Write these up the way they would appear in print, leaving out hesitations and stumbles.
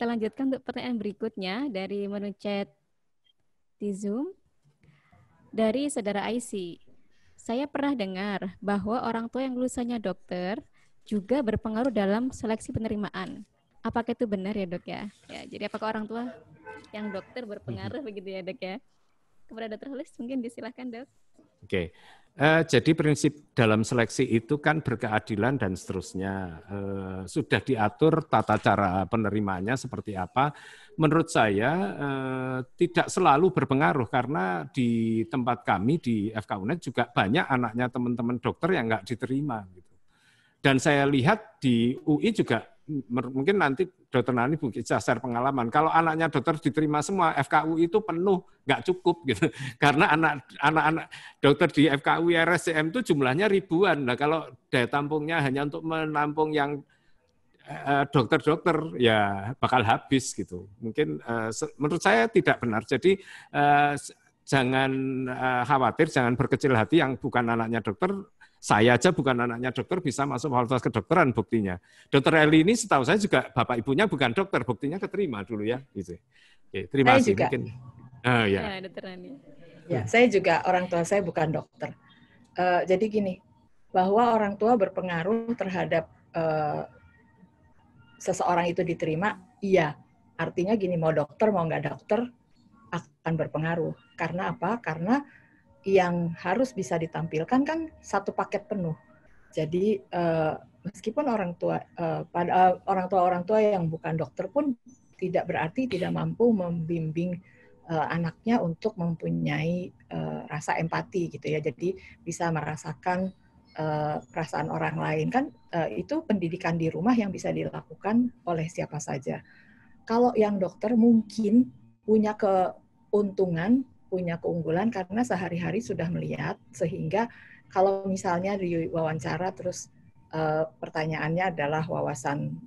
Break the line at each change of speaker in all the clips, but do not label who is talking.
kita lanjutkan untuk pertanyaan berikutnya dari menu chat di Zoom. Dari Saudara IC. Saya pernah dengar bahwa orang tua yang lulusannya dokter juga berpengaruh dalam seleksi penerimaan. Apakah itu benar ya dok ya? Ya, jadi apakah orang tua yang dokter berpengaruh begitu ya dok ya? Kepada Dr. Holis mungkin disilahkan dok.
Oke. Jadi prinsip dalam seleksi itu kan berkeadilan dan seterusnya. Sudah diatur tata cara penerimanya seperti apa. Menurut saya tidak selalu berpengaruh karena di tempat kami di FK UNED juga banyak anaknya teman-teman dokter yang nggak diterima. Gitu. Dan saya lihat di UI juga mungkin nanti Dokter Nani bisa share pengalaman. Kalau anaknya dokter diterima semua, FKU itu penuh, nggak cukup gitu. Karena anak-anak dokter di FKU RSCM itu jumlahnya ribuan. Nah kalau daya tampungnya hanya untuk menampung yang dokter-dokter, ya bakal habis gitu. Mungkin menurut saya tidak benar. Jadi jangan khawatir, jangan berkecil hati yang bukan anaknya dokter. Saya aja bukan anaknya dokter bisa masuk fakultas kedokteran buktinya. Dokter Eli ini setahu saya juga bapak ibunya bukan dokter, buktinya keterima dulu ya. Gitu. Oke, terima kasih.
Juga.
Mungkin.
Ya, Dokter Rani.
Ya, saya juga orang tua saya bukan dokter. Jadi gini, bahwa orang tua berpengaruh terhadap seseorang itu diterima, iya. Artinya gini, mau dokter mau nggak dokter akan berpengaruh. Karena apa? Karena yang harus bisa ditampilkan kan satu paket penuh. Jadi meskipun orang tua yang bukan dokter pun tidak berarti tidak mampu membimbing anaknya untuk mempunyai rasa empati gitu ya. Jadi bisa merasakan perasaan orang lain kan itu pendidikan di rumah yang bisa dilakukan oleh siapa saja. Kalau yang dokter mungkin punya keuntungan, punya keunggulan karena sehari-hari sudah melihat, sehingga kalau misalnya di wawancara terus pertanyaannya adalah wawasan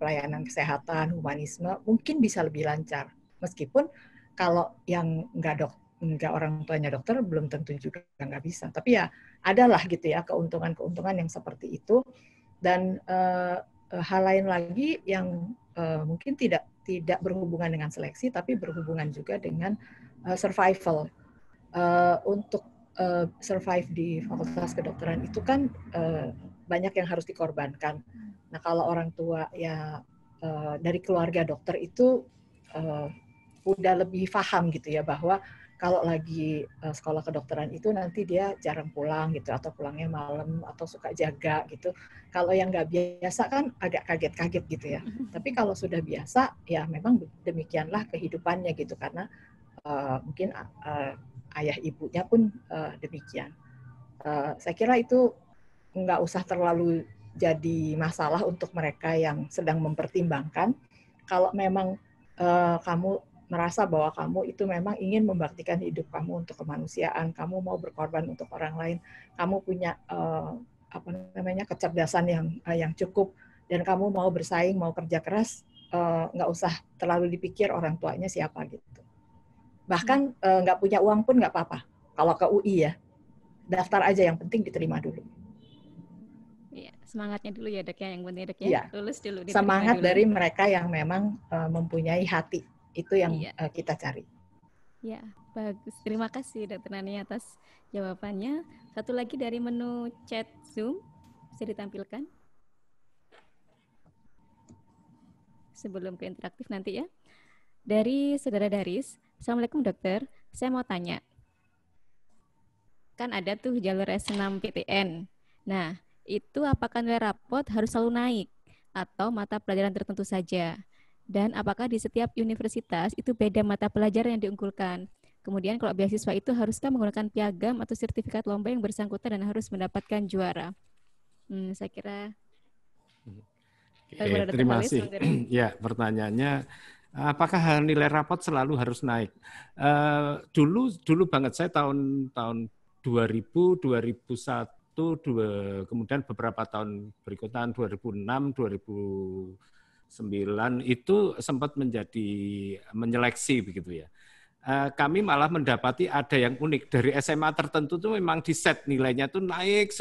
pelayanan kesehatan, humanisme, mungkin bisa lebih lancar. Meskipun kalau yang nggak orang tuanya dokter belum tentu juga nggak bisa. Tapi ya adalah gitu ya keuntungan-keuntungan yang seperti itu. Dan hal lain lagi yang mungkin tidak berhubungan dengan seleksi, tapi berhubungan juga dengan survival. Untuk survive di fakultas kedokteran itu kan banyak yang harus dikorbankan. Nah kalau orang tua ya dari keluarga dokter itu udah lebih paham gitu ya bahwa kalau lagi sekolah kedokteran itu nanti dia jarang pulang gitu atau pulangnya malam atau suka jaga gitu. Kalau yang nggak biasa kan agak kaget-kaget gitu ya. Tapi kalau sudah biasa ya memang demikianlah kehidupannya gitu karena mungkin ayah ibunya pun demikian. Saya kira itu nggak usah terlalu jadi masalah untuk mereka yang sedang mempertimbangkan. Kalau memang kamu merasa bahwa kamu itu memang ingin membaktikan hidup kamu untuk kemanusiaan, kamu mau berkorban untuk orang lain, kamu punya kecerdasan yang cukup, dan kamu mau bersaing, mau kerja keras, nggak usah terlalu dipikir orang tuanya siapa gitu. Bahkan nggak punya uang pun nggak apa-apa. Kalau ke UI ya, daftar aja, yang penting diterima dulu.
Iya, semangatnya dulu ya dok ya, yang penting dok ya.
Iya.
Lulus dulu.
Semangat
dulu.
dari mereka yang memang mempunyai hati, itu yang kita cari.
Ya, bagus. Terima kasih Dr. Nani atas jawabannya. Satu lagi dari menu chat Zoom, bisa ditampilkan sebelum ke interaktif nanti ya. Dari Saudara Daris, Assalamualaikum dokter, saya mau tanya. Kan ada tuh jalur S6 PTN. Nah, itu apakah nilai rapot harus selalu naik atau mata pelajaran tertentu saja? Dan apakah di setiap universitas itu beda mata pelajaran yang diunggulkan? Kemudian kalau beasiswa itu haruskah menggunakan piagam atau sertifikat lomba yang bersangkutan dan harus mendapatkan juara? Saya kira.
Terima kasih. Ya, pertanyaannya, apakah nilai rapot selalu harus naik? Dulu banget saya tahun 2000, 2001, kemudian beberapa tahun berikutnya 2006, 2009 itu sempat menyeleksi begitu ya. Kami malah mendapati ada yang unik dari SMA tertentu tuh memang di set nilainya tuh naik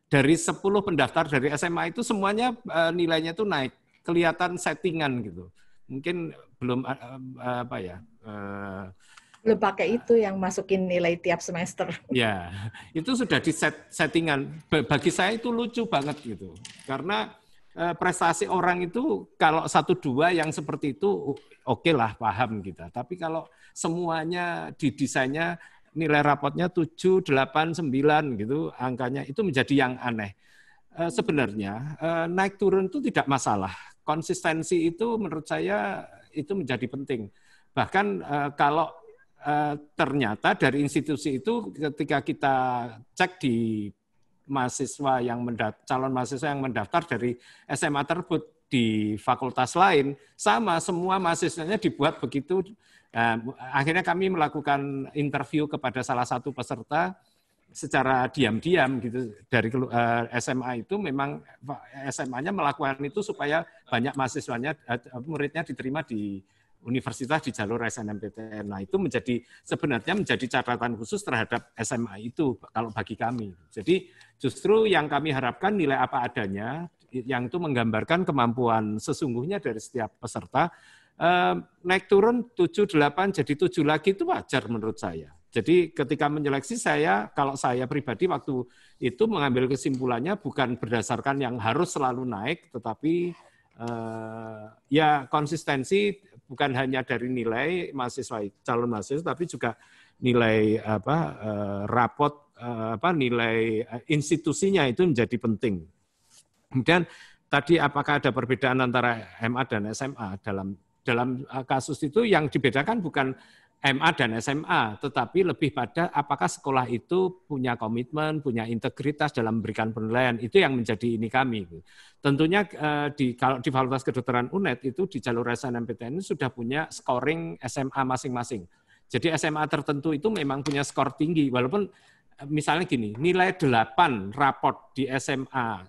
dari 10 pendaftar dari SMA itu semuanya nilainya tuh naik, kelihatan settingan gitu. mungkin belum apa ya.
Belum pakai itu yang masukin nilai tiap semester.
Ya, itu sudah di settingan. Bagi saya itu lucu banget gitu. Karena prestasi orang itu kalau 1-2 yang seperti itu oke lah, paham kita. Tapi kalau semuanya didesainnya nilai rapotnya 7, 8, 9 gitu, angkanya itu menjadi yang aneh. Sebenarnya naik turun itu tidak masalah. Konsistensi itu menurut saya itu menjadi penting. Bahkan kalau ternyata dari institusi itu ketika kita cek di mahasiswa yang calon mahasiswa yang mendaftar dari SMA tersebut di fakultas lain, sama semua mahasiswanya dibuat begitu. Akhirnya kami melakukan interview kepada salah satu peserta secara diam-diam gitu dari SMA itu, memang SMA-nya melakukan itu supaya banyak mahasiswanya, muridnya diterima di universitas di jalur SNMPTN. Nah, itu sebenarnya menjadi catatan khusus terhadap SMA itu kalau bagi kami. Jadi justru yang kami harapkan nilai apa adanya, yang itu menggambarkan kemampuan sesungguhnya dari setiap peserta. Naik turun 7, 8 jadi 7 lagi itu wajar menurut saya. Jadi ketika menyeleksi kalau saya pribadi waktu itu mengambil kesimpulannya bukan berdasarkan yang harus selalu naik, tetapi ya konsistensi bukan hanya dari nilai mahasiswa, calon mahasiswa, tapi juga nilai rapot, nilai institusinya itu menjadi penting. Kemudian tadi apakah ada perbedaan antara MA dan SMA dalam kasus itu yang dibedakan bukan MA dan SMA, tetapi lebih pada apakah sekolah itu punya komitmen, punya integritas dalam memberikan penilaian. Itu yang menjadi ini kami. Tentunya kalau di Fakultas Kedokteran UNED itu di jalur SNMPTN sudah punya scoring SMA masing-masing. Jadi SMA tertentu itu memang punya skor tinggi, walaupun misalnya gini, nilai 8 raport di SMA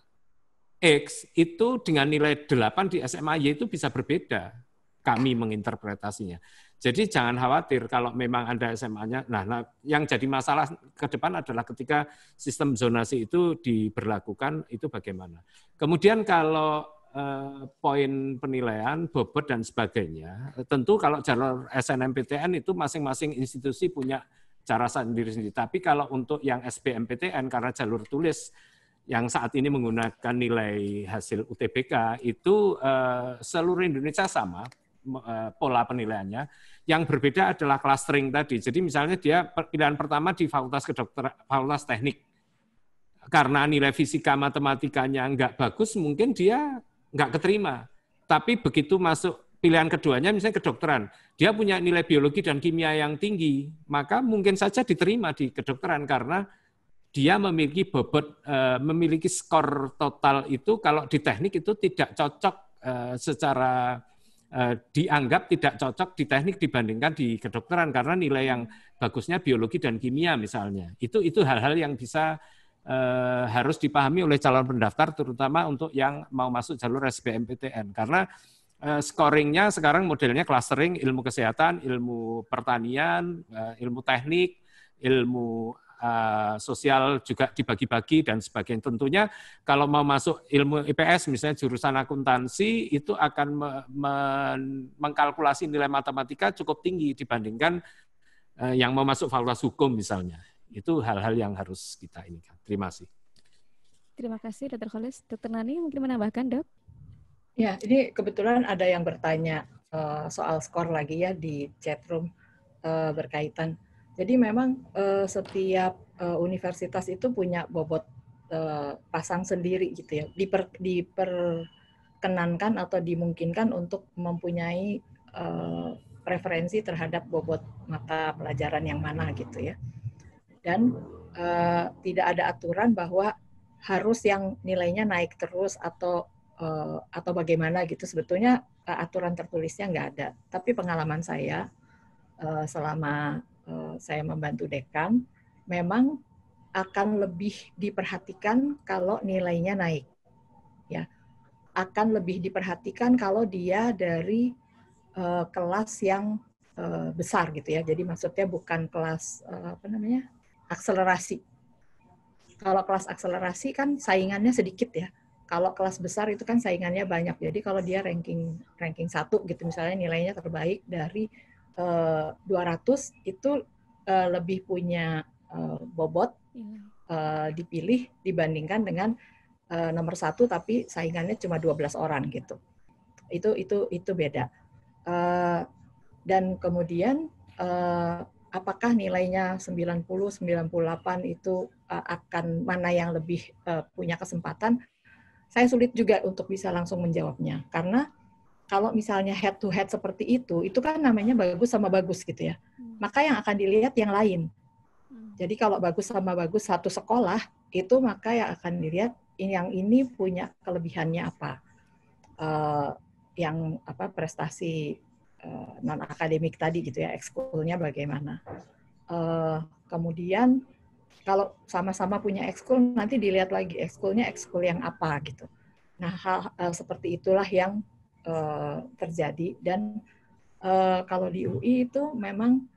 X itu dengan nilai 8 di SMA Y itu bisa berbeda. Kami menginterpretasinya. Jadi jangan khawatir kalau memang ada SMA-nya. Nah, yang jadi masalah ke depan adalah ketika sistem zonasi itu diberlakukan, itu bagaimana. Kemudian kalau poin penilaian, bobot dan sebagainya, tentu kalau jalur SNMPTN itu masing-masing institusi punya cara sendiri-sendiri. Tapi kalau untuk yang SBMPTN karena jalur tulis yang saat ini menggunakan nilai hasil UTBK itu seluruh Indonesia sama pola penilaiannya. Yang berbeda adalah clustering tadi. Jadi misalnya dia pilihan pertama di Fakultas Kedokteran, Fakultas Teknik. Karena nilai fisika matematikanya nggak bagus, mungkin dia nggak keterima. Tapi begitu masuk pilihan keduanya, misalnya kedokteran, dia punya nilai biologi dan kimia yang tinggi, maka mungkin saja diterima di kedokteran karena dia memiliki bobot, memiliki skor total itu kalau di teknik itu tidak cocok secara dianggap tidak cocok di teknik dibandingkan di kedokteran karena nilai yang bagusnya biologi dan kimia misalnya. Itu hal-hal yang bisa harus dipahami oleh calon pendaftar terutama untuk yang mau masuk jalur SBMPTN karena scoringnya sekarang modelnya clustering, ilmu kesehatan, ilmu pertanian, ilmu teknik, ilmu sosial juga dibagi-bagi dan sebagainya. Tentunya kalau mau masuk ilmu IPS misalnya jurusan akuntansi itu akan mengkalkulasi nilai matematika cukup tinggi dibandingkan yang mau masuk fakultas hukum misalnya. Itu hal-hal yang harus kita inginkan. Terima kasih.
Terima kasih Dr. Kholis. Dr. Nani mungkin menambahkan, Dok?
Ya, ini kebetulan ada yang bertanya soal skor lagi ya di chatroom berkaitan. Jadi memang setiap universitas itu punya bobot pasang sendiri gitu ya. Diperkenankan atau dimungkinkan untuk mempunyai preferensi terhadap bobot mata pelajaran yang mana gitu ya. Dan tidak ada aturan bahwa harus yang nilainya naik terus atau bagaimana gitu. Sebetulnya aturan tertulisnya nggak ada. Tapi pengalaman saya selama saya membantu dekan, memang akan lebih diperhatikan kalau nilainya naik. Ya, akan lebih diperhatikan kalau dia dari kelas yang besar gitu ya. Jadi maksudnya bukan kelas akselerasi. Kalau kelas akselerasi kan saingannya sedikit ya. kalau kelas besar itu kan saingannya banyak. Jadi kalau dia ranking 1 gitu misalnya nilainya terbaik dari 200 itu lebih punya bobot dipilih dibandingkan dengan nomor 1 tapi saingannya cuma 12 orang gitu. Itu beda. Dan kemudian apakah nilainya 90, 98 itu akan mana yang lebih punya kesempatan? Saya sulit juga untuk bisa langsung menjawabnya. Karena kalau misalnya head to head seperti itu kan namanya bagus sama bagus gitu ya. Maka yang akan dilihat yang lain. Jadi kalau bagus sama bagus satu sekolah, itu maka yang akan dilihat yang ini punya kelebihannya apa. Yang prestasi non-akademik tadi gitu ya, ekskulnya bagaimana. Kemudian kalau sama-sama punya ekskul, nanti dilihat lagi ekskulnya ekskul yang apa gitu. Nah, hal seperti itulah yang terjadi. Dan kalau di UI itu memang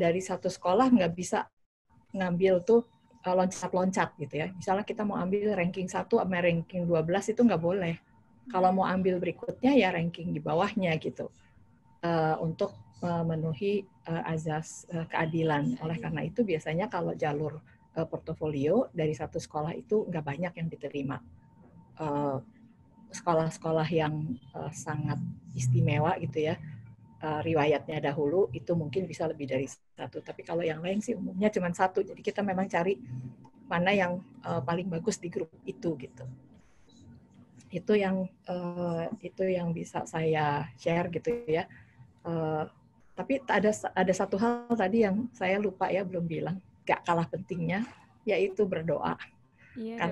dari satu sekolah nggak bisa ngambil tuh loncat-loncat gitu ya. Misalnya kita mau ambil ranking 1 sama ranking 12 itu nggak boleh. Kalau mau ambil berikutnya ya ranking di bawahnya gitu. Untuk memenuhi azas keadilan. Oleh karena itu biasanya kalau jalur portofolio dari satu sekolah itu nggak banyak yang diterima. Sekolah-sekolah yang sangat istimewa gitu ya, riwayatnya dahulu itu mungkin bisa lebih dari 1. Tapi kalau yang lain sih umumnya cuma 1. Jadi kita memang cari mana yang paling bagus di grup itu gitu. Itu yang bisa saya share gitu ya. Tapi ada satu hal tadi yang saya lupa ya, belum bilang, gak kalah pentingnya, yaitu berdoa. Iya,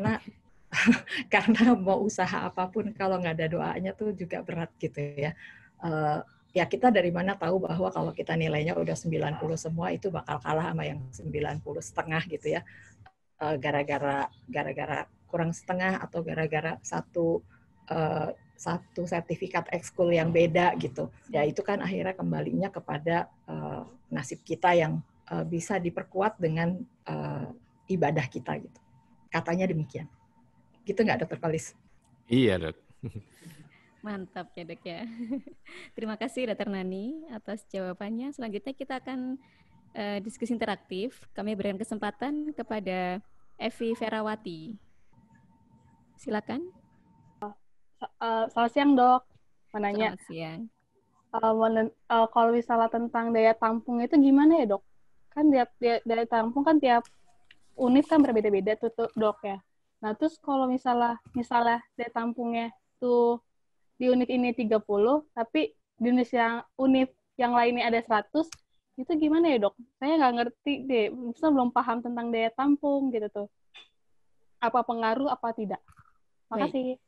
karena mau usaha apapun kalau nggak ada doanya tuh juga berat gitu ya. Ya kita dari mana tahu bahwa kalau kita nilainya udah 90 semua itu bakal kalah sama yang 90 setengah gitu ya. Gara-gara kurang setengah atau gara-gara satu sertifikat ekskul yang beda gitu. Ya itu kan akhirnya kembalinya kepada nasib kita yang bisa diperkuat dengan ibadah kita gitu. Katanya demikian. Gitu nggak Dr. Palis?
Iya Dok.
Mantap ya Dok ya. Terima kasih Dr. Nani atas jawabannya. Selanjutnya kita akan diskusi interaktif. Kami berikan kesempatan kepada Evi Ferawati. Silakan.
Selamat siang Dok. Menanya.
Selamat siang.
Kalau misalnya tentang daya tampung itu gimana ya Dok? Kan daya tampung kan tiap unit kan berbeda-beda tuh Dok ya. Nah terus kalau misalnya daya tampungnya tuh di unit ini 30, tapi di unit yang lainnya ada 100, itu gimana ya Dok? Saya nggak ngerti deh, misalnya belum paham tentang daya tampung gitu tuh. Apa pengaruh, apa tidak? Makasih.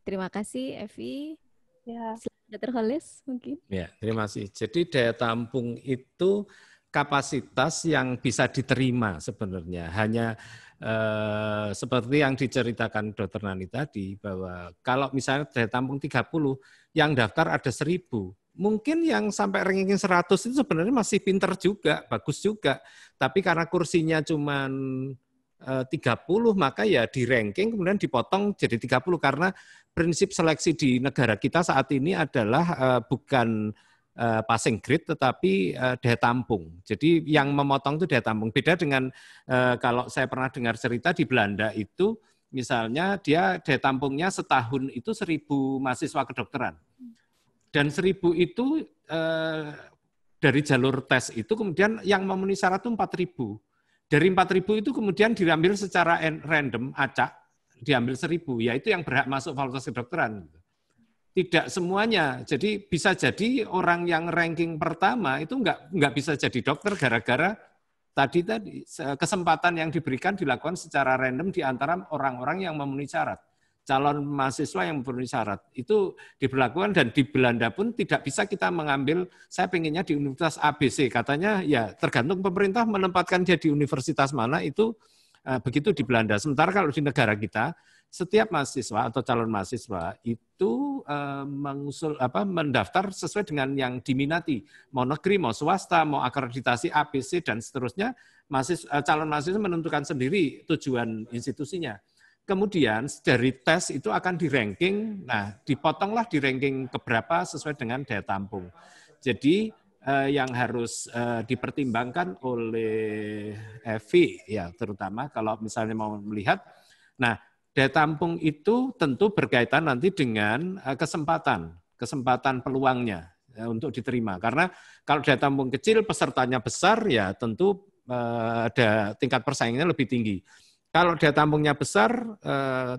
Terima kasih Evi.
Ya.
Dr. Holis mungkin.
Ya, terima kasih. Jadi daya tampung itu kapasitas yang bisa diterima sebenarnya. Hanya seperti yang diceritakan Dr. Nani tadi, bahwa kalau misalnya daya tampung 30, yang daftar ada 1000. Mungkin yang sampai ranking 100 itu sebenarnya masih pinter juga, bagus juga. Tapi karena kursinya cuma 30, maka ya di ranking kemudian dipotong jadi 30. Karena prinsip seleksi di negara kita saat ini adalah bukan passing grade tetapi daya tampung. Jadi yang memotong itu daya tampung. Beda dengan kalau saya pernah dengar cerita di Belanda itu misalnya dia daya tampungnya setahun itu 1000 mahasiswa kedokteran. Dan 1000 itu dari jalur tes itu kemudian yang memenuhi syarat itu 4000. Dari 4000 itu kemudian diambil secara random, acak, diambil 1000, yaitu yang berhak masuk fakultas kedokteran. Tidak semuanya. Jadi bisa jadi orang yang ranking pertama itu nggak bisa jadi dokter gara-gara tadi kesempatan yang diberikan dilakukan secara random di antara orang-orang yang memenuhi syarat. Calon mahasiswa yang memenuhi syarat itu diberlakukan, dan di Belanda pun tidak bisa kita mengambil saya pengennya di universitas ABC. Katanya ya tergantung pemerintah menempatkan dia di universitas mana, itu begitu di Belanda. Sementara kalau di negara kita setiap mahasiswa atau calon mahasiswa itu mendaftar sesuai dengan yang diminati, mau negeri, mau swasta, mau akreditasi ABC dan seterusnya. Calon mahasiswa menentukan sendiri tujuan institusinya. Kemudian dari tes itu akan di-ranking, nah dipotonglah di ranking keberapa sesuai dengan daya tampung. Jadi yang harus dipertimbangkan oleh Evi, ya terutama kalau misalnya mau melihat, nah daya tampung itu tentu berkaitan nanti dengan kesempatan peluangnya untuk diterima. Karena kalau daya tampung kecil, pesertanya besar, ya tentu ada tingkat persaingannya lebih tinggi. Kalau daya tampungnya besar,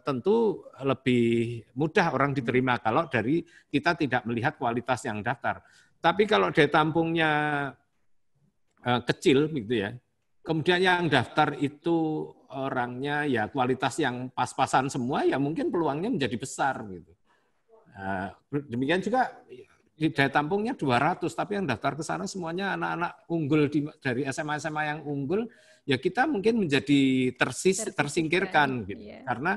tentu lebih mudah orang diterima kalau dari kita tidak melihat kualitas yang daftar. Tapi kalau daya tampungnya kecil, gitu ya, kemudian yang daftar itu orangnya ya kualitas yang pas-pasan semua, ya mungkin peluangnya menjadi besar, gitu. Demikian juga di daya tampungnya 200, tapi yang daftar ke sana semuanya anak-anak unggul dari SMA-SMA yang unggul, ya kita mungkin menjadi tersingkirkan gitu.
Iya.
Karena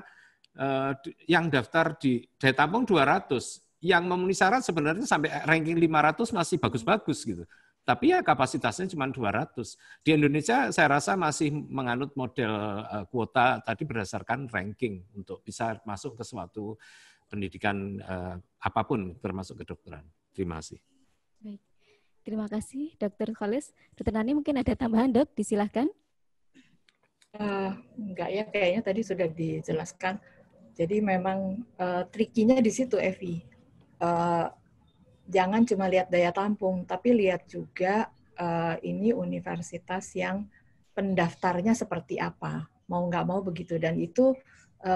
yang daftar di daya tampung 200, yang memenuhi syarat sebenarnya sampai ranking 500 masih bagus-bagus gitu. Tapi ya kapasitasnya cuma 200. Di Indonesia saya rasa masih menganut model kuota tadi berdasarkan ranking untuk bisa masuk ke suatu pendidikan apapun termasuk kedokteran. Terima kasih.
Baik. Terima kasih Dr. Khalis. Dr. Nani mungkin ada tambahan, Dok? Disilahkan.
Enggak ya, kayaknya tadi sudah dijelaskan. Jadi memang trikinya di situ, Evi. Jangan cuma lihat daya tampung, tapi lihat juga ini universitas yang pendaftarnya seperti apa. Mau nggak mau begitu. Dan itu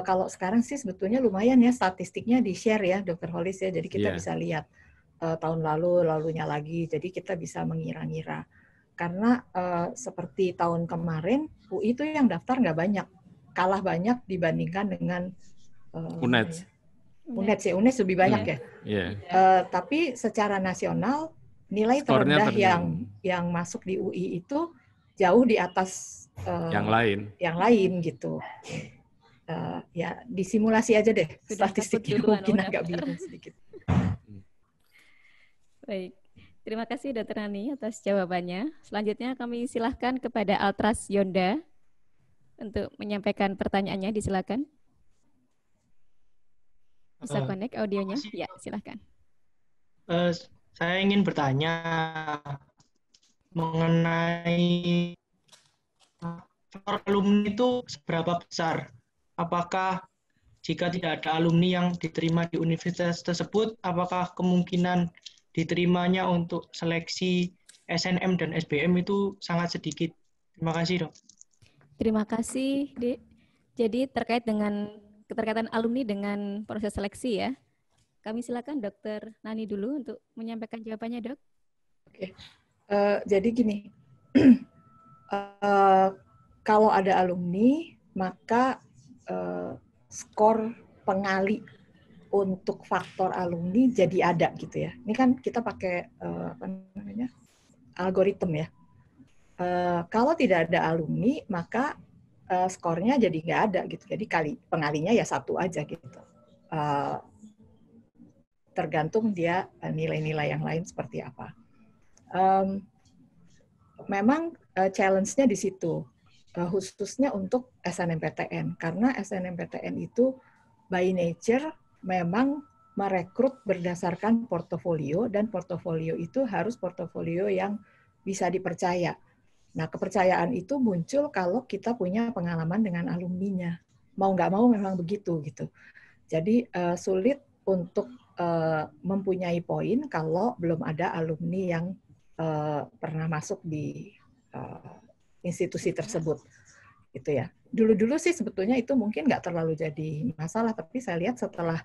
kalau sekarang sih sebetulnya lumayan ya statistiknya di-share ya, Dr. Hollis ya. Jadi kita bisa lihat tahun lalunya lagi. Jadi kita bisa mengira-ngira. Karena seperti tahun kemarin, UI itu yang daftar nggak banyak. Kalah banyak dibandingkan dengan
UNED.
UNED lebih banyak ya. Tapi secara nasional, nilai terendah yang masuk di UI itu jauh di atas yang lain gitu. Ya disimulasi aja deh statistiknya, mungkin agak bingung sedikit.
Baik, terima kasih Dr. Nani atas jawabannya. Selanjutnya kami silahkan kepada Altras Yonda untuk menyampaikan pertanyaannya. Disilakan. Bisa connect audionya? Ya, silahkan.
Saya ingin bertanya mengenai faktor alumni itu seberapa besar? Apakah jika tidak ada alumni yang diterima di universitas tersebut, apakah kemungkinan diterimanya untuk seleksi SNM dan SBM itu sangat sedikit? Terima kasih, Dok. Terima
kasih, Dek. Jadi terkait dengan keterkaitan alumni dengan proses seleksi ya. Kami silakan Dr. Nani dulu untuk menyampaikan jawabannya, Dok.
Oke. Jadi gini, kalau ada alumni, maka skor pengali untuk faktor alumni jadi ada gitu ya. Ini kan kita pakai algoritma ya. Kalau tidak ada alumni, maka skornya jadi nggak ada gitu. Jadi pengalinya ya satu aja gitu. Tergantung dia nilai-nilai yang lain seperti apa. Memang challenge-nya di situ, khususnya untuk SNMPTN, karena SNMPTN itu by nature memang merekrut berdasarkan portofolio, dan portofolio itu harus portofolio yang bisa dipercaya. Nah, kepercayaan itu muncul kalau kita punya pengalaman dengan alumninya. Mau nggak mau memang begitu gitu. Jadi sulit untuk mempunyai poin kalau belum ada alumni yang pernah masuk di institusi tersebut, gitu ya. Dulu-dulu sih sebetulnya itu mungkin nggak terlalu jadi masalah, tapi saya lihat setelah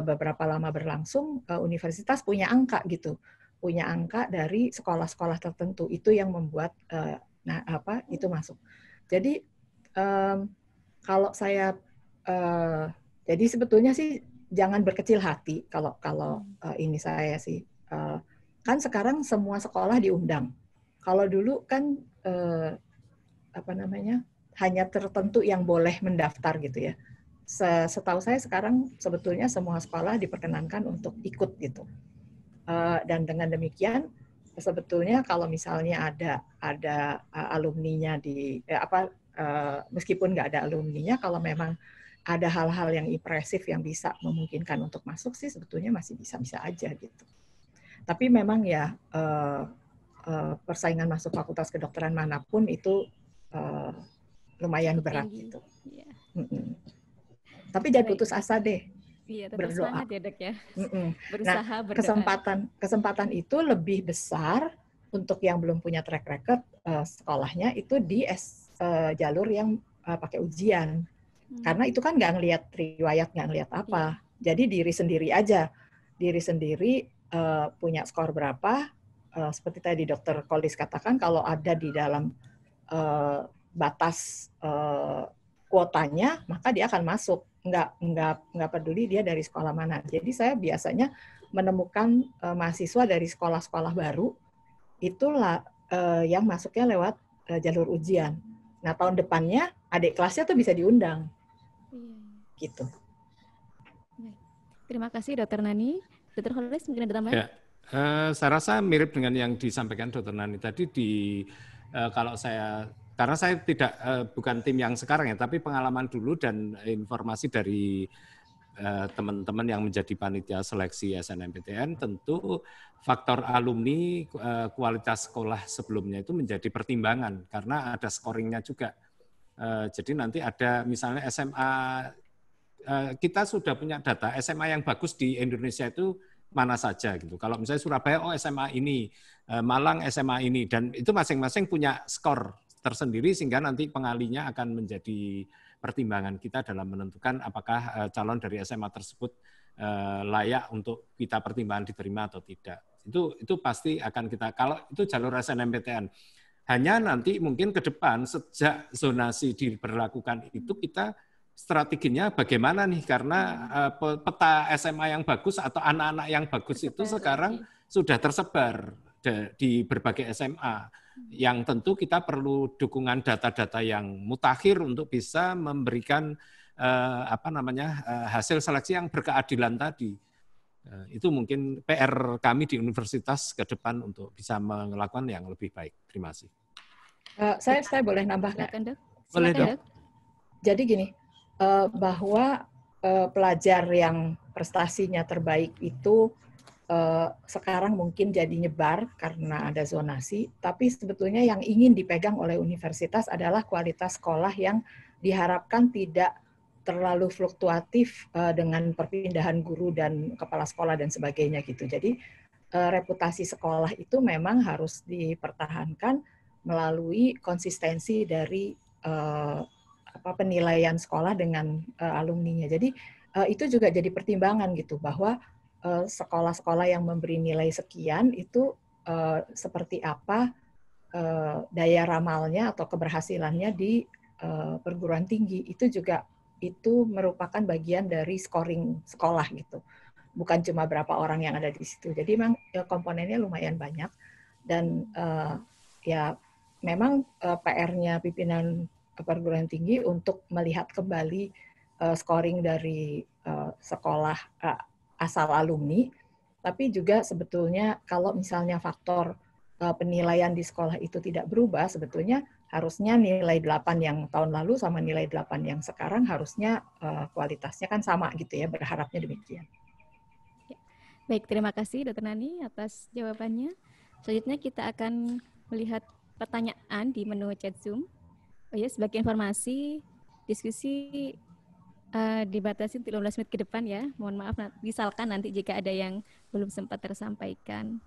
beberapa lama berlangsung, universitas punya angka gitu. Punya angka dari sekolah-sekolah tertentu, itu yang membuat itu masuk. Jadi kalau saya jadi sebetulnya sih jangan berkecil hati kalau ini saya sih kan sekarang semua sekolah diundang. Kalau dulu kan hanya tertentu yang boleh mendaftar gitu ya. Setahu saya sekarang sebetulnya semua sekolah diperkenankan untuk ikut gitu. Dan dengan demikian sebetulnya kalau misalnya ada alumninya meskipun nggak ada alumninya, kalau memang ada hal-hal yang impresif yang bisa memungkinkan untuk masuk sih sebetulnya masih bisa-bisa aja gitu. Tapi memang ya persaingan masuk fakultas kedokteran manapun itu lumayan
Cukup
berat
tinggi.
gitu.
Iya.
Tapi jangan
Baik.
putus asa deh.
Iya, tetap
Berdoa.
semangat ya dok ya.
Nah,
Berusaha berdoa.
kesempatan itu lebih besar untuk yang belum punya track record sekolahnya itu di jalur yang pakai ujian. Karena itu kan nggak ngelihat riwayat, nggak ngelihat apa. Jadi diri sendiri aja. Diri sendiri punya skor berapa. Seperti tadi Dr. Kolis katakan, kalau ada di dalam batas kuotanya, maka dia akan masuk. Nggak peduli dia dari sekolah mana. Jadi saya biasanya menemukan mahasiswa dari sekolah-sekolah baru, itulah yang masuknya lewat jalur ujian. Nah, tahun depannya adik kelasnya tuh bisa diundang. Gitu.
Terima kasih Dr. Nani. Dr. Holis mungkin ada tambahan?
Ya, saya rasa mirip dengan yang disampaikan Dr. Nani tadi kalau saya, karena saya bukan tim yang sekarang ya, tapi pengalaman dulu dan informasi dari teman-teman yang menjadi panitia seleksi SNMPTN, tentu faktor alumni, kualitas sekolah sebelumnya itu menjadi pertimbangan karena ada scoringnya juga. Jadi nanti ada misalnya SMA, kita sudah punya data SMA yang bagus di Indonesia itu mana saja gitu. Kalau misalnya Surabaya, SMA ini, Malang SMA ini, dan itu masing-masing punya skor tersendiri sehingga nanti pengalinya akan menjadi pertimbangan kita dalam menentukan apakah calon dari SMA tersebut layak untuk kita pertimbangan diterima atau tidak. Itu pasti akan kita, kalau itu jalur SNMPTN. Hanya nanti mungkin ke depan sejak zonasi diberlakukan itu kita strateginya bagaimana nih, karena peta SMA yang bagus atau anak-anak yang bagus itu sekarang sudah tersebar di berbagai SMA. Yang tentu kita perlu dukungan data-data yang mutakhir untuk bisa memberikan hasil seleksi yang berkeadilan tadi. Itu mungkin PR kami di universitas ke depan untuk bisa melakukan yang lebih baik. Terima kasih.
Saya boleh nambah nggak?
Silakan, Dok.
Boleh, Dok.
Jadi gini, bahwa pelajar yang prestasinya terbaik itu sekarang mungkin jadi nyebar karena ada zonasi, tapi sebetulnya yang ingin dipegang oleh universitas adalah kualitas sekolah yang diharapkan tidak terlalu fluktuatif dengan perpindahan guru dan kepala sekolah dan sebagainya gitu. Jadi reputasi sekolah itu memang harus dipertahankan melalui konsistensi dari penilaian sekolah dengan alumninya. Jadi itu juga jadi pertimbangan gitu, bahwa sekolah-sekolah yang memberi nilai sekian itu seperti apa daya ramalnya atau keberhasilannya di perguruan tinggi. Itu merupakan bagian dari scoring sekolah gitu. Bukan cuma berapa orang yang ada di situ. Jadi memang komponennya lumayan banyak dan ya memang PR-nya pimpinan perguruan tinggi untuk melihat kembali scoring dari sekolah asal alumni, tapi juga sebetulnya kalau misalnya faktor penilaian di sekolah itu tidak berubah, sebetulnya harusnya nilai 8 yang tahun lalu sama nilai 8 yang sekarang harusnya kualitasnya kan sama gitu ya, berharapnya demikian.
Baik, terima kasih Dr. Nani atas jawabannya. Selanjutnya kita akan melihat pertanyaan di menu chat Zoom. Oh ya, sebagai informasi, diskusi dibatasi untuk 15 menit ke depan ya. Mohon maaf, misalkan nanti jika ada yang belum sempat tersampaikan.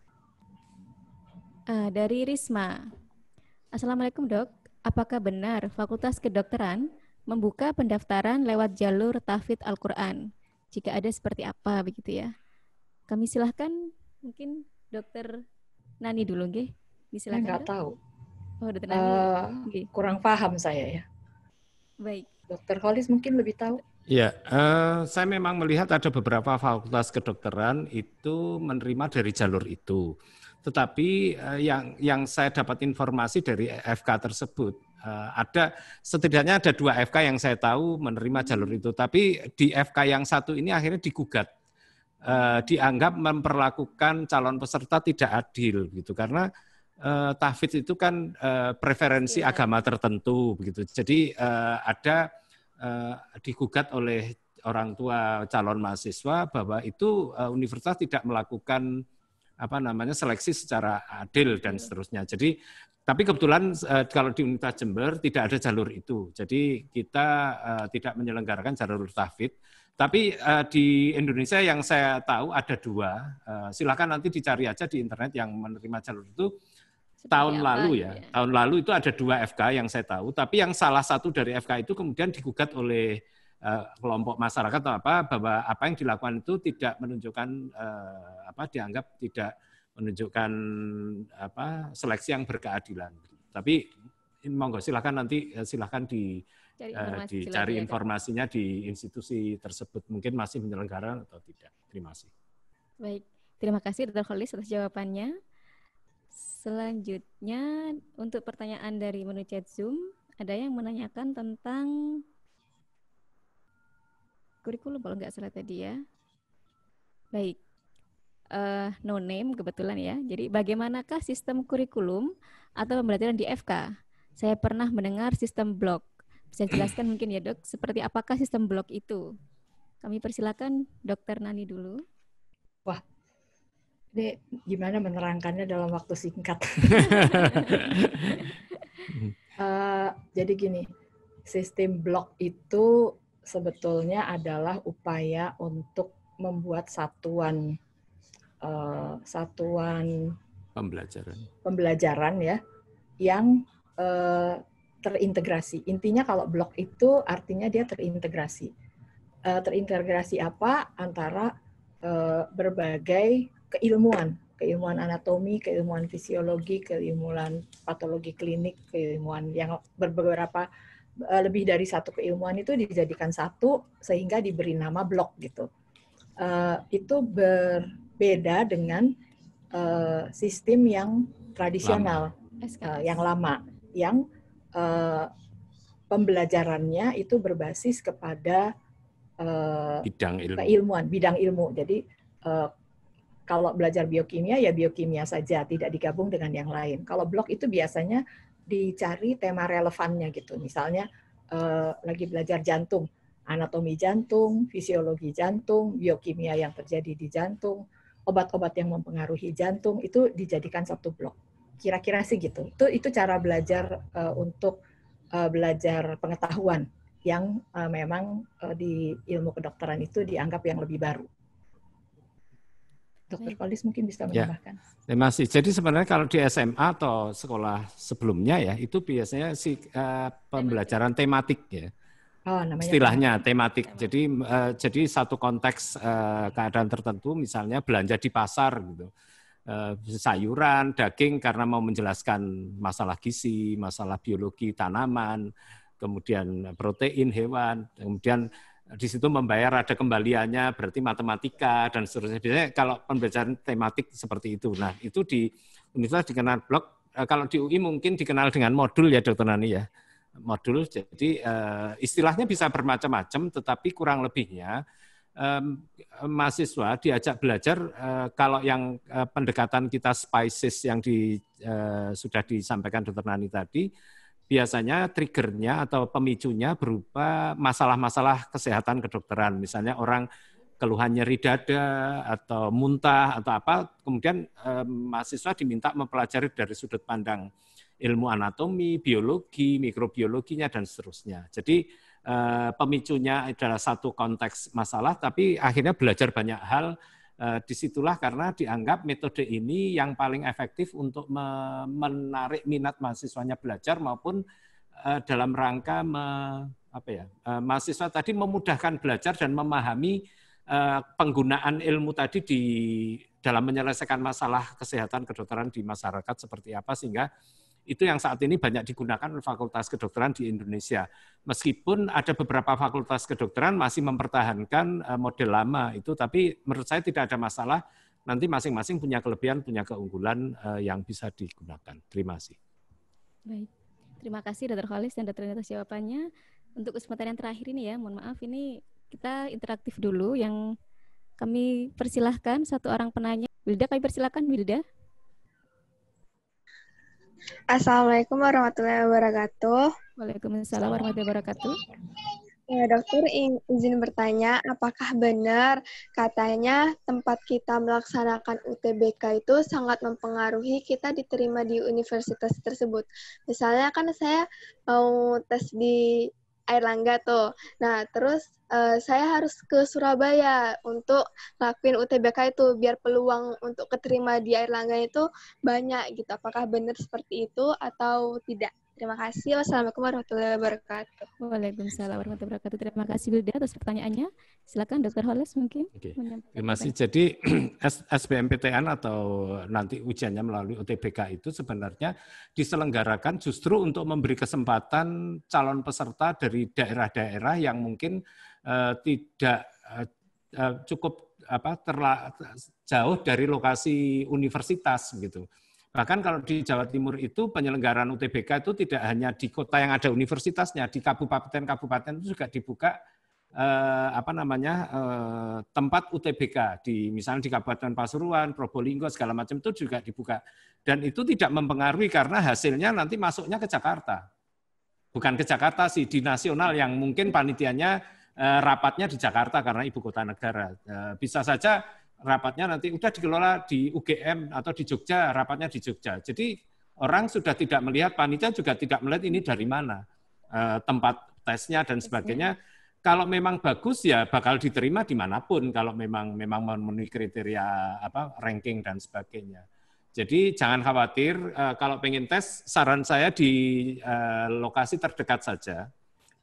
Dari Risma. Assalamualaikum dok, apakah benar Fakultas Kedokteran membuka pendaftaran lewat jalur tahfidz Al-Quran? Jika ada seperti apa begitu ya? Kami silahkan mungkin Dr. Nani dulu, nggih.
Saya nggak tahu.
Oh, Dr. Nani.
Kurang paham saya ya.
Baik.
Dr. Holis mungkin lebih tahu.
Ya, saya memang melihat ada beberapa fakultas kedokteran itu menerima dari jalur itu. Tetapi yang saya dapat informasi dari FK tersebut, setidaknya ada 2 FK yang saya tahu menerima jalur itu. Tapi di FK yang satu ini akhirnya digugat, dianggap memperlakukan calon peserta tidak adil gitu, karena tahfidz itu kan preferensi agama tertentu begitu. Jadi ada digugat oleh orang tua calon mahasiswa bahwa itu universitas tidak melakukan seleksi secara adil dan seterusnya. Jadi tapi kebetulan kalau di Universitas Jember tidak ada jalur itu. Jadi kita tidak menyelenggarakan jalur tahfidz. Tapi di Indonesia yang saya tahu ada 2. Silakan nanti dicari aja di internet yang menerima jalur itu. Tahun lalu ya. Tahun lalu itu ada 2 FK yang saya tahu. Tapi yang salah satu dari FK itu kemudian digugat oleh kelompok masyarakat atau bahwa apa yang dilakukan itu tidak menunjukkan dianggap tidak menunjukkan seleksi yang berkeadilan. Tapi monggo silakan dicari informasinya di institusi tersebut, mungkin masih menyelenggarakan atau tidak. Terima kasih.
Baik, terima kasih Dr. Khalis atas jawabannya. Selanjutnya untuk pertanyaan dari menu chat Zoom, ada yang menanyakan tentang kurikulum kalau nggak salah tadi ya. Baik. No name kebetulan ya. Jadi bagaimanakah sistem kurikulum atau pembelajaran di FK? Saya pernah mendengar sistem blok. Bisa jelaskan mungkin ya Dok, seperti apakah sistem blok itu? Kami persilakan Dr. Nani dulu.
Wah, ini gimana menerangkannya dalam waktu singkat? Jadi gini, sistem blok itu sebetulnya adalah upaya untuk membuat satuan pembelajaran ya yang terintegrasi. Intinya kalau blok itu artinya dia terintegrasi. Terintegrasi apa? Antara berbagai keilmuan anatomi, keilmuan fisiologi, keilmuan patologi klinik, keilmuan yang beberapa lebih dari satu keilmuan itu dijadikan satu sehingga diberi nama blok gitu. Itu berbeda dengan sistem yang tradisional, yang lama, yang pembelajarannya itu berbasis kepada bidang ilmu. Jadi kalau belajar biokimia ya biokimia saja, tidak digabung dengan yang lain. Kalau blok itu biasanya dicari tema relevannya gitu. Misalnya lagi belajar jantung, anatomi jantung, fisiologi jantung, biokimia yang terjadi di jantung, obat-obat yang mempengaruhi jantung, itu dijadikan satu blok. Kira-kira sih gitu. Itu cara belajar untuk belajar pengetahuan yang memang di ilmu kedokteran itu dianggap yang lebih baru. Dr. Khalis mungkin bisa menambahkan.
Ya, terima kasih. Jadi sebenarnya kalau di SMA atau sekolah sebelumnya ya, itu biasanya pembelajaran tematik ya. Istilahnya tematik. Jadi satu konteks keadaan tertentu, misalnya belanja di pasar gitu, sayuran, daging karena mau menjelaskan masalah gizi, masalah biologi tanaman, kemudian protein hewan, kemudian di situ membayar ada kembaliannya, berarti matematika dan seterusnya. Biasanya kalau pembelajaran tematik seperti itu. Nah itu di universitas dikenal blok. Kalau di UI mungkin dikenal dengan modul ya Dr. Nani ya. Modul, jadi istilahnya bisa bermacam-macam, tetapi kurang lebihnya mahasiswa diajak belajar kalau yang pendekatan kita SPICES yang sudah disampaikan Dr. Nani tadi, biasanya triggernya atau pemicunya berupa masalah-masalah kesehatan kedokteran, misalnya orang keluhan nyeri dada atau muntah atau apa, kemudian mahasiswa diminta mempelajari dari sudut pandang ilmu anatomi, biologi, mikrobiologinya, dan seterusnya. Jadi pemicunya adalah satu konteks masalah, tapi akhirnya belajar banyak hal. Disitulah karena dianggap metode ini yang paling efektif untuk menarik minat mahasiswanya belajar maupun dalam rangka mahasiswa tadi memudahkan belajar dan memahami penggunaan ilmu tadi dalam menyelesaikan masalah kesehatan kedokteran di masyarakat seperti apa, sehingga itu yang saat ini banyak digunakan oleh fakultas kedokteran di Indonesia. Meskipun ada beberapa fakultas kedokteran masih mempertahankan model lama itu, tapi menurut saya tidak ada masalah. Nanti masing-masing punya kelebihan, punya keunggulan yang bisa digunakan. Terima kasih.
Baik, terima kasih Dr. Khalis dan Dr. Nani atas jawabannya. Untuk kesempatan yang terakhir ini ya, mohon maaf ini kita interaktif dulu. Yang kami persilahkan satu orang penanya. Wilda, kami persilahkan Wilda.
Assalamualaikum warahmatullahi wabarakatuh.
Waalaikumsalam warahmatullahi wabarakatuh.
Ya, dokter izin bertanya, apakah benar katanya tempat kita melaksanakan UTBK itu sangat mempengaruhi kita diterima di universitas tersebut? Misalnya kan saya mau tes di Airlangga tuh. Nah, terus saya harus ke Surabaya untuk ngelakuin UTBK itu biar peluang untuk keterima di Airlangga itu banyak gitu. Apakah benar seperti itu atau tidak? Terima kasih. Wassalamualaikum warahmatullahi wabarakatuh.
Waalaikumsalam warahmatullahi wabarakatuh. Terima kasih Wilda atas pertanyaannya. Silakan Dr. Holes mungkin.
Oke.
menyampaikan
Masih jadi SBMPTN atau nanti ujiannya melalui UTBK itu sebenarnya diselenggarakan justru untuk memberi kesempatan calon peserta dari daerah-daerah yang mungkin tidak cukup jauh dari lokasi universitas gitu. Bahkan kalau di Jawa Timur itu penyelenggaraan UTBK itu tidak hanya di kota yang ada universitasnya, di kabupaten-kabupaten itu juga dibuka tempat UTBK misalnya di Kabupaten Pasuruan, Probolinggo segala macam itu juga dibuka. Dan itu tidak mempengaruhi karena hasilnya nanti masuknya ke Jakarta. Bukan ke Jakarta sih, di nasional yang mungkin panitianya rapatnya di Jakarta karena ibu kota negara. Bisa saja rapatnya nanti udah dikelola di UGM atau di Jogja, rapatnya di Jogja. Jadi orang sudah tidak melihat, panitia juga tidak melihat ini dari mana, tempat tesnya dan sebagainya. Kalau memang bagus ya bakal diterima dimanapun, kalau memang memenuhi kriteria ranking dan sebagainya. Jadi jangan khawatir, kalau pengen tes, saran saya di lokasi terdekat saja,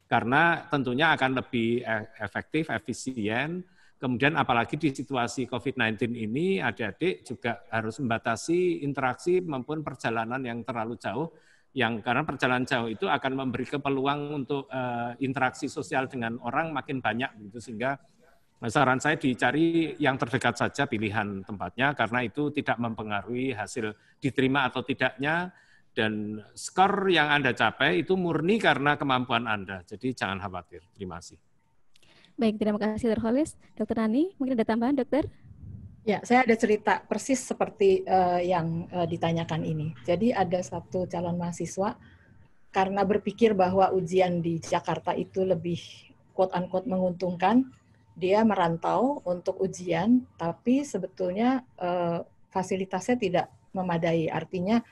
karena tentunya akan lebih efektif, efisien. Kemudian apalagi di situasi COVID-19 ini, adik-adik juga harus membatasi interaksi maupun perjalanan yang terlalu jauh, karena perjalanan jauh itu akan memberi peluang untuk interaksi sosial dengan orang makin banyak, gitu, sehingga saran saya dicari yang terdekat saja pilihan tempatnya, karena itu tidak mempengaruhi hasil diterima atau tidaknya, dan skor yang Anda capai itu murni karena kemampuan Anda, jadi jangan khawatir. Terima kasih.
Baik, terima kasih Dr. Holes. Dr. Nani, mungkin ada tambahan, dokter?
Ya, saya ada cerita persis seperti yang ditanyakan ini. Jadi ada satu calon mahasiswa, karena berpikir bahwa ujian di Jakarta itu lebih quote-unquote menguntungkan, dia merantau untuk ujian, tapi sebetulnya fasilitasnya tidak memadai. Artinya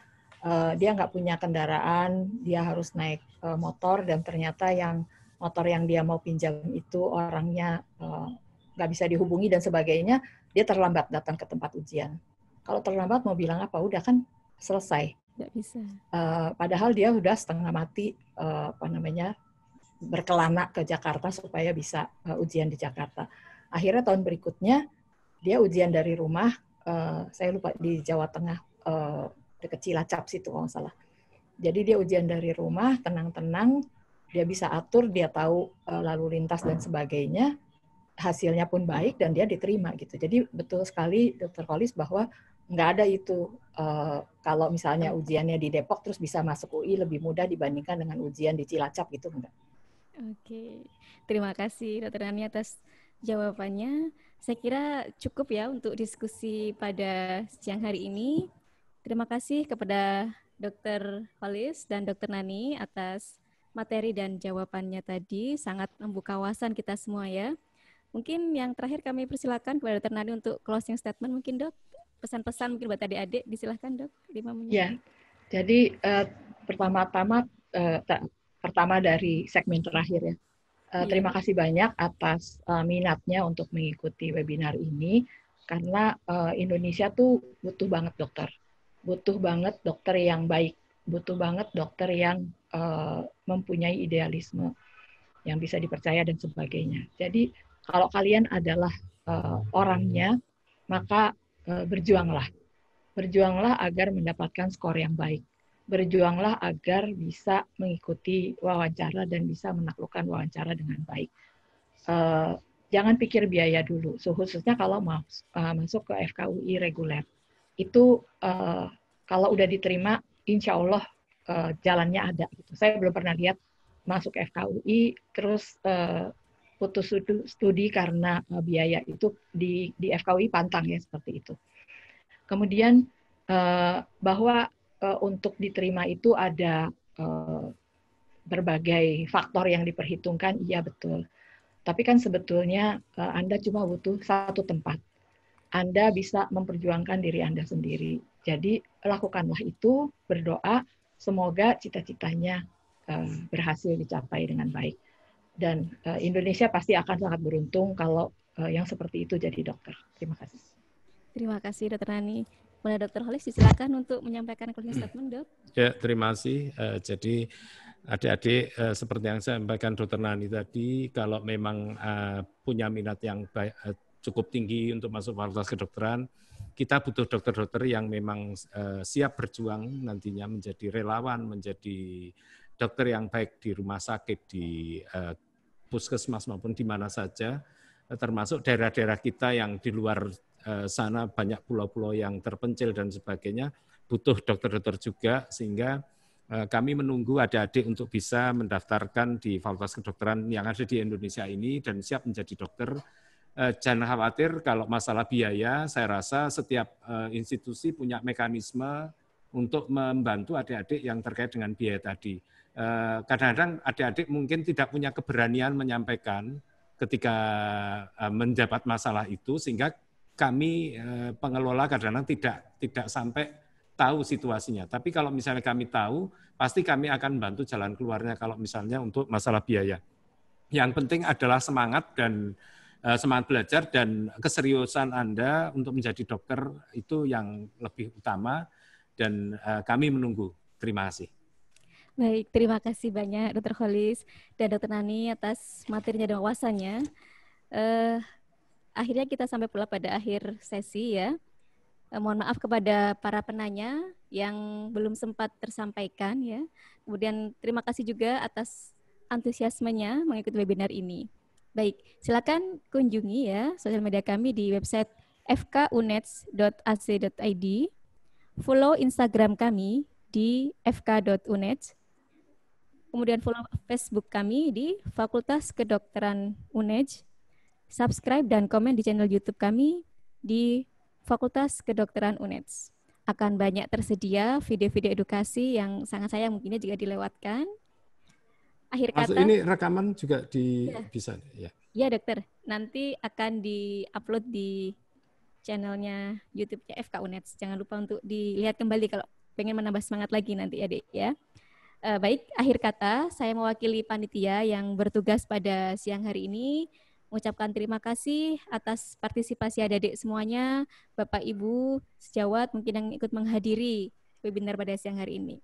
dia nggak punya kendaraan, dia harus naik motor, dan ternyata motor yang dia mau pinjam itu orangnya nggak bisa dihubungi dan sebagainya, dia terlambat datang ke tempat ujian. Kalau terlambat mau bilang apa? Udah kan selesai.
Nggak bisa.
Padahal dia udah setengah mati berkelana ke Jakarta supaya bisa ujian di Jakarta. Akhirnya tahun berikutnya dia ujian dari rumah, saya lupa di Jawa Tengah, dekat Cilacap situ kalau nggak salah. Jadi dia ujian dari rumah, tenang-tenang, dia bisa atur, dia tahu lalu lintas dan sebagainya, hasilnya pun baik dan dia diterima gitu. Jadi betul sekali Dr. Holes bahwa nggak ada itu kalau misalnya ujiannya di Depok terus bisa masuk UI lebih mudah dibandingkan dengan ujian di Cilacap gitu, enggak.
Oke, terima kasih Dr. Nani atas jawabannya. Saya kira cukup ya untuk diskusi pada siang hari ini. Terima kasih kepada Dr. Holes dan Dr. Nani atas materi dan jawabannya tadi, sangat membuka wawasan kita semua ya. Mungkin yang terakhir kami persilakan kepada Dr. Nani untuk closing statement mungkin, Dok. Pesan-pesan mungkin buat adik-adik, disilahkan, Dok. 5 menit.
Ya, jadi pertama dari segmen terakhir ya. Terima kasih banyak atas minatnya untuk mengikuti webinar ini, karena Indonesia tuh butuh banget dokter. Butuh banget dokter yang baik, butuh banget dokter yang mempunyai idealisme, yang bisa dipercaya dan sebagainya. Jadi kalau kalian adalah orangnya, maka berjuanglah. Berjuanglah agar mendapatkan skor yang baik. Berjuanglah agar bisa mengikuti wawancara dan bisa menaklukkan wawancara dengan baik. Jangan pikir biaya dulu, khususnya kalau masuk ke FKUI reguler. Itu kalau udah diterima, insya Allah jalannya ada. Gitu. Saya belum pernah lihat masuk FKUI terus putus studi karena biaya. Itu di FKUI pantang ya seperti itu. Kemudian bahwa untuk diterima itu ada berbagai faktor yang diperhitungkan, iya betul. Tapi kan sebetulnya Anda cuma butuh satu tempat. Anda bisa memperjuangkan diri Anda sendiri. Jadi lakukanlah itu, berdoa, semoga cita-citanya berhasil dicapai dengan baik. Dan Indonesia pasti akan sangat beruntung kalau yang seperti itu jadi dokter. Terima kasih.
Terima kasih Dr. Nani. Boleh Dr. Holis silakan untuk menyampaikan closing statement, Dok.
Ya, terima kasih. Jadi adik-adik seperti yang saya sampaikan Dr. Nani tadi, kalau memang punya minat yang baik, cukup tinggi untuk masuk fakultas kedokteran, kita butuh dokter-dokter yang memang siap berjuang nantinya menjadi relawan, menjadi dokter yang baik di rumah sakit, di puskesmas maupun di mana saja, termasuk daerah-daerah kita yang di luar sana banyak pulau-pulau yang terpencil dan sebagainya, butuh dokter-dokter juga, sehingga kami menunggu adik-adik untuk bisa mendaftarkan di fakultas kedokteran yang ada di Indonesia ini dan siap menjadi dokter. Jangan khawatir kalau masalah biaya, saya rasa setiap institusi punya mekanisme untuk membantu adik-adik yang terkait dengan biaya tadi. Kadang-kadang adik-adik mungkin tidak punya keberanian menyampaikan ketika mendapat masalah itu, sehingga kami pengelola kadang-kadang tidak sampai tahu situasinya. Tapi kalau misalnya kami tahu, pasti kami akan bantu jalan keluarnya kalau misalnya untuk masalah biaya. Yang penting adalah semangat dan semangat belajar dan keseriusan Anda untuk menjadi dokter itu yang lebih utama, dan kami menunggu. Terima kasih.
Baik, terima kasih banyak Dr. Holis dan Dr. Nani atas materinya dan wawasannya. Akhirnya kita sampai pula pada akhir sesi ya. Mohon maaf kepada para penanya yang belum sempat tersampaikan ya. Kemudian terima kasih juga atas antusiasmenya mengikuti webinar ini. Baik, silakan kunjungi ya sosial media kami di website fkunets.ac.id. Follow Instagram kami di fk.uneds. Kemudian follow Facebook kami di Fakultas Kedokteran UNEJ. Subscribe dan komen di channel YouTube kami di Fakultas Kedokteran UNEJ. Akan banyak tersedia video-video edukasi yang sangat sayang mungkinnya jika dilewatkan. Akhir kata.
Ini rekaman juga bisa ya.
Ya dokter, nanti akan di-upload di channelnya YouTube-nya FK UNED. Jangan lupa untuk dilihat kembali kalau pengen menambah semangat lagi nanti adik ya. Baik, akhir kata saya mewakili panitia yang bertugas pada siang hari ini mengucapkan terima kasih atas partisipasi adik-adik semuanya, Bapak Ibu sejawat mungkin yang ikut menghadiri webinar pada siang hari ini.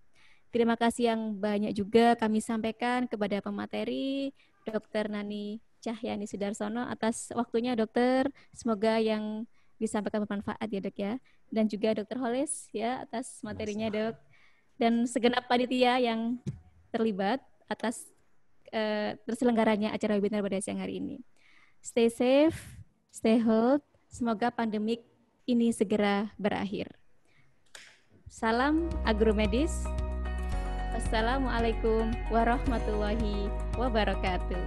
Terima kasih yang banyak juga kami sampaikan kepada pemateri Dr. Nani Cahyani Sudarsono atas waktunya dokter. Semoga yang disampaikan bermanfaat ya dok ya. Dan juga Dr. Holis ya atas materinya dok. Dan segenap panitia yang terlibat atas terselenggaranya acara webinar pada siang hari ini. Stay safe, stay healthy. Semoga pandemik ini segera berakhir. Salam agromedis. Assalamualaikum warahmatullahi wabarakatuh.